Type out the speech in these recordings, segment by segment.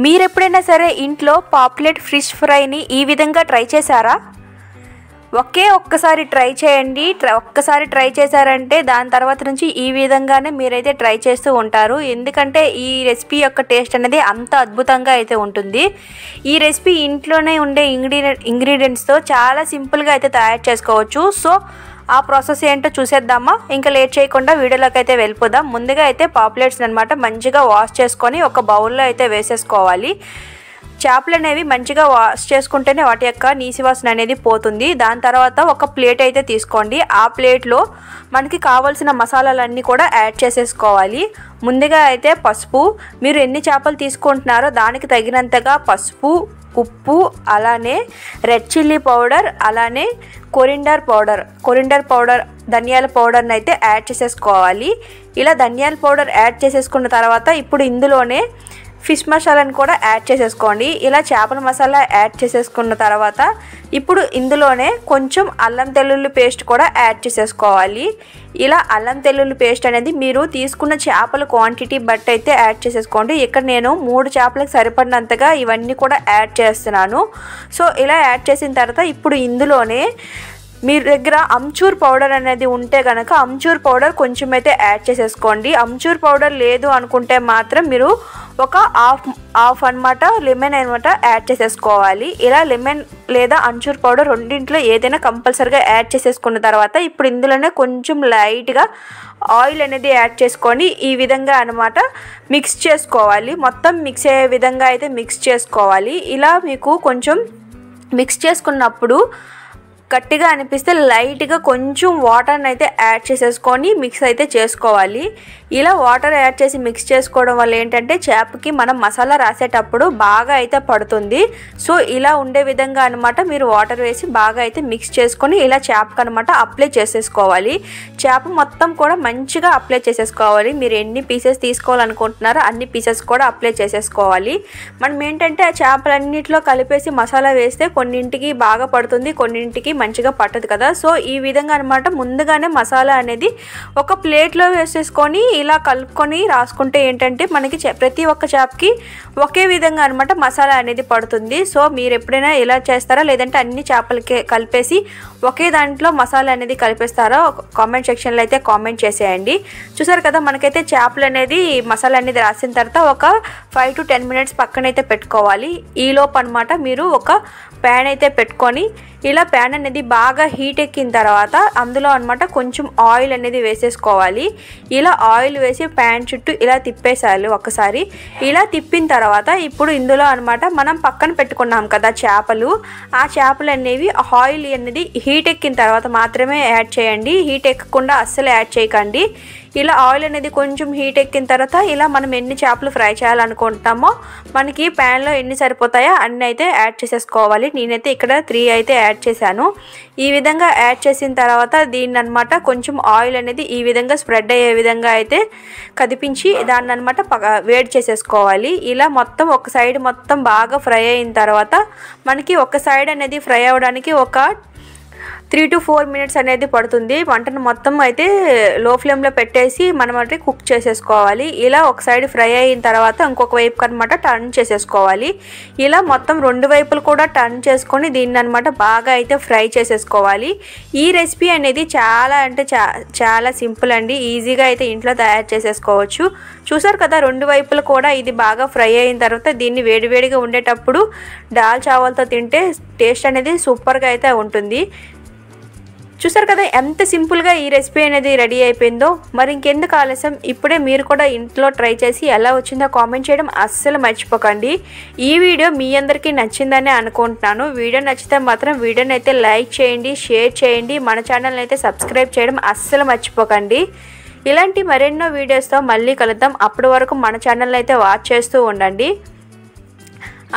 మీరు ఎప్పుడైనా సరే ఇంట్లో పాప్లెట్ ఫిష్ ఫ్రైని ఈ విధంగా ట్రై చేశారా? ఒక్కసారి ట్రై చేయండి. ఒక్కసారి ట్రై చేశారంటే దాని తర్వాత నుంచి ఈ విధంగానే మీరైతే ట్రై చేస్తూ ఉంటారు. ఎందుకంటే ఈ రెసిపీ యొక్క టేస్ట్ అనేది అంత అద్భుతంగా అయితే ఉంటుంది. ఈ రెసిపీ ఇంట్లోనే ఉండే ఇంగ్రీడియంట్స్తో చాలా సింపుల్గా అయితే తయారు చేసుకోవచ్చు. సో ఆ ప్రాసెస్ ఏంటో చూసేద్దామా? ఇంకా లేట్ చేయకుండా వీడియోలోకి అయితే వెళ్ళిపోదాం. ముందుగా అయితే పాప్లెట్స్ అన్నమాట మంచిగా వాష్ చేసుకొని ఒక బౌల్లో అయితే వేసేసుకోవాలి. చేపలు అనేవి మంచిగా వాష్ చేసుకుంటేనే వాటి యొక్క నీసి వాసన అనేది పోతుంది. దాని తర్వాత ఒక ప్లేట్ అయితే తీసుకోండి. ఆ ప్లేట్లో మనకి కావాల్సిన మసాలాలన్నీ కూడా యాడ్ చేసేసుకోవాలి. ముందుగా అయితే పసుపు, మీరు ఎన్ని చేపలు తీసుకుంటున్నారో దానికి తగినంతగా పసుపు, ఉప్పు, అలానే రెడ్ చిల్లీ పౌడర్, అలానే కొరిండర్ పౌడర్ ధనియాల పౌడర్ని అయితే యాడ్ చేసేసుకోవాలి. ఇలా ధనియాల పౌడర్ యాడ్ చేసేసుకున్న తర్వాత ఇప్పుడు ఇందులోనే ఫిష్ మసాలాని కూడా యాడ్ చేసేసుకోండి. ఇలా చేపల మసాలా యాడ్ చేసేసుకున్న తర్వాత ఇప్పుడు ఇందులోనే కొంచెం అల్లం వెల్లుల్లి పేస్ట్ కూడా యాడ్ చేసేసుకోవాలి. ఇలా అల్లం వెల్లుల్లి పేస్ట్ అనేది మీరు తీసుకున్న చేపల క్వాంటిటీ బట్టి అయితే యాడ్ చేసేసుకోండి. ఇక్కడ నేను 3 చేపలకు సరిపడినంతగా ఇవన్నీ కూడా యాడ్ చేస్తున్నాను. సో ఇలా యాడ్ చేసిన తర్వాత ఇప్పుడు ఇందులోనే మీ దగ్గర అమ్చూర్ పౌడర్ అనేది ఉంటే కనుక అమ్చూర్ పౌడర్ కొంచెం అయితే యాడ్ చేసేసుకోండి. అమ్చూర్ పౌడర్ లేదు అనుకుంటే మాత్రం మీరు ఒక హాఫ్ అన్నమాట లెమన్ అనమాట యాడ్ చేసేసుకోవాలి. ఇలా లెమన్ లేదా అమ్చూర్ పౌడర్ రెండింటిలో ఏదైనా కంపల్సరీగా యాడ్ చేసేసుకున్న తర్వాత ఇప్పుడు ఇందులోనే కొంచెం లైట్గా ఆయిల్ అనేది యాడ్ చేసుకొని ఈ విధంగా అనమాట మిక్స్ చేసుకోవాలి. మొత్తం మిక్స్ అయ్యే విధంగా అయితే మిక్స్ చేసుకోవాలి. ఇలా మీకు కొంచెం మిక్స్ చేసుకున్నప్పుడు గట్టిగా అనిపిస్తే లైట్గా కొంచెం వాటర్ని అయితే యాడ్ చేసేసుకొని మిక్స్ అయితే చేసుకోవాలి. ఇలా వాటర్ యాడ్ చేసి మిక్స్ చేసుకోవడం వల్ల ఏంటంటే చేపకి మనం మసాలా రాసేటప్పుడు బాగా అయితే పడుతుంది. సో ఇలా ఉండే విధంగా అనమాట మీరు వాటర్ వేసి బాగా అయితే మిక్స్ చేసుకొని ఇలా చేపకి అనమాట అప్లై చేసేసుకోవాలి. చేప మొత్తం కూడా మంచిగా అప్లై చేసేసుకోవాలి. మీరు ఎన్ని పీసెస్ తీసుకోవాలనుకుంటున్నారో అన్ని పీసెస్ కూడా అప్లై చేసేసుకోవాలి. మనం ఏంటంటే ఆ చేపలన్నింటిలో కలిపేసి మసాలా వేస్తే కొన్నింటికి బాగా పడుతుంది, కొన్నింటికి మంచిగా పట్టదు కదా. సో ఈ విధంగా అనమాట ముందుగానే మసాలా అనేది ఒక ప్లేట్లో వేసేసుకొని ఇలా కలుపుకొని రాసుకుంటే ఏంటంటే మనకి ప్రతి ఒక్క చేపకి ఒకే విధంగా అనమాట మసాలా అనేది పడుతుంది. సో మీరు ఎప్పుడైనా ఇలా చేస్తారా లేదంటే అన్ని చేపలకి కలిపేసి ఒకే దాంట్లో మసాలా అనేది కలిపేస్తారా? కామెంట్ సెక్షన్లో అయితే కామెంట్ చేసేయండి. చూసారు కదా మనకైతే చేపలు అనేది మసాలా అనేది రాసిన తర్వాత ఒక 5 to 10 minutes పక్కనైతే పెట్టుకోవాలి. ఈలోపు అనమాట మీరు ఒక ప్యాన్ అయితే పెట్టుకొని ఇలా ప్యాన్ అనేది బాగా హీట్ ఎక్కిన తర్వాత అందులో అనమాట కొంచెం ఆయిల్ అనేది వేసేసుకోవాలి. ఇలా ఆయిల్ వేసి ప్యాన్ చుట్టూ ఇలా తిప్పేసాలి ఒకసారి. ఇలా తిప్పిన తర్వాత ఇప్పుడు ఇందులో అనమాట మనం పక్కన పెట్టుకున్నాం కదా చేపలు, ఆ చేపలు అనేవి ఆయిల్ అనేది హీట్ ఎక్కిన తర్వాత మాత్రమే యాడ్ చేయండి. హీట్ ఎక్కకుండా అస్సలు యాడ్ చేయకండి. ఇలా ఆయిల్ అనేది కొంచెం హీట్ ఎక్కిన తర్వాత ఇలా మనం ఎన్ని చేపలు ఫ్రై చేయాలనుకుంటామో మనకి ప్యాన్లో ఎన్ని సరిపోతాయో అన్నీ అయితే యాడ్ చేసేసుకోవాలి. నేనైతే ఇక్కడ 3 అయితే యాడ్ చేశాను. ఈ విధంగా యాడ్ చేసిన తర్వాత దీన్ని అనమాట కొంచెం ఆయిల్ అనేది ఈ విధంగా స్ప్రెడ్ అయ్యే విధంగా అయితే కదిపించి దాన్ని అనమాట వేడి చేసేసుకోవాలి. ఇలా మొత్తం ఒక సైడ్ మొత్తం బాగా ఫ్రై అయిన తర్వాత మనకి ఒక సైడ్ అనేది ఫ్రై అవ్వడానికి ఒక 3 to 4 minutes అనేది పడుతుంది. వంటను మొత్తం అయితే లో ఫ్లేమ్లో పెట్టేసి మనం అంటే కుక్ చేసేసుకోవాలి. ఇలా ఒక సైడ్ ఫ్రై అయిన తర్వాత ఇంకొక వైపు అనమాట టర్న్ చేసేసుకోవాలి. ఇలా మొత్తం 2 వైపులు కూడా టర్న్ చేసుకొని దీన్ని అనమాట బాగా అయితే ఫ్రై చేసేసుకోవాలి. ఈ రెసిపీ అనేది చాలా అంటే చాలా సింపుల్ అండి. ఈజీగా అయితే ఇంట్లో తయారు చేసేసుకోవచ్చు. చూసారు కదా 2 వైపులు కూడా ఇది బాగా ఫ్రై అయిన తర్వాత దీన్ని వేడివేడిగా ఉండేటప్పుడు దాల్ చావల్తో తింటే టేస్ట్ అనేది సూపర్గా అయితే ఉంటుంది. చూసారు కదా ఎంత సింపుల్గా ఈ రెసిపీ అనేది రెడీ అయిపోయిందో. మరి ఇంకెందుకు ఆలస్యం, ఇప్పుడే మీరు కూడా ఇంట్లో ట్రై చేసి ఎలా వచ్చిందో కామెంట్ చేయడం అస్సలు మర్చిపోకండి. ఈ వీడియో మీ అందరికీ నచ్చిందని అనుకుంటున్నాను. వీడియో నచ్చితే మాత్రం వీడియోని అయితే లైక్ చేయండి, షేర్ చేయండి, మన ఛానల్ని అయితే సబ్స్క్రైబ్ చేయడం అస్సలు మర్చిపోకండి. ఇలాంటి మరెన్నో వీడియోస్తో మళ్ళీ కలుద్దాం. అప్పటి వరకు మన ఛానల్ని అయితే వాచ్ చేస్తూ ఉండండి.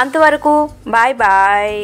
అంతవరకు బాయ్ బాయ్.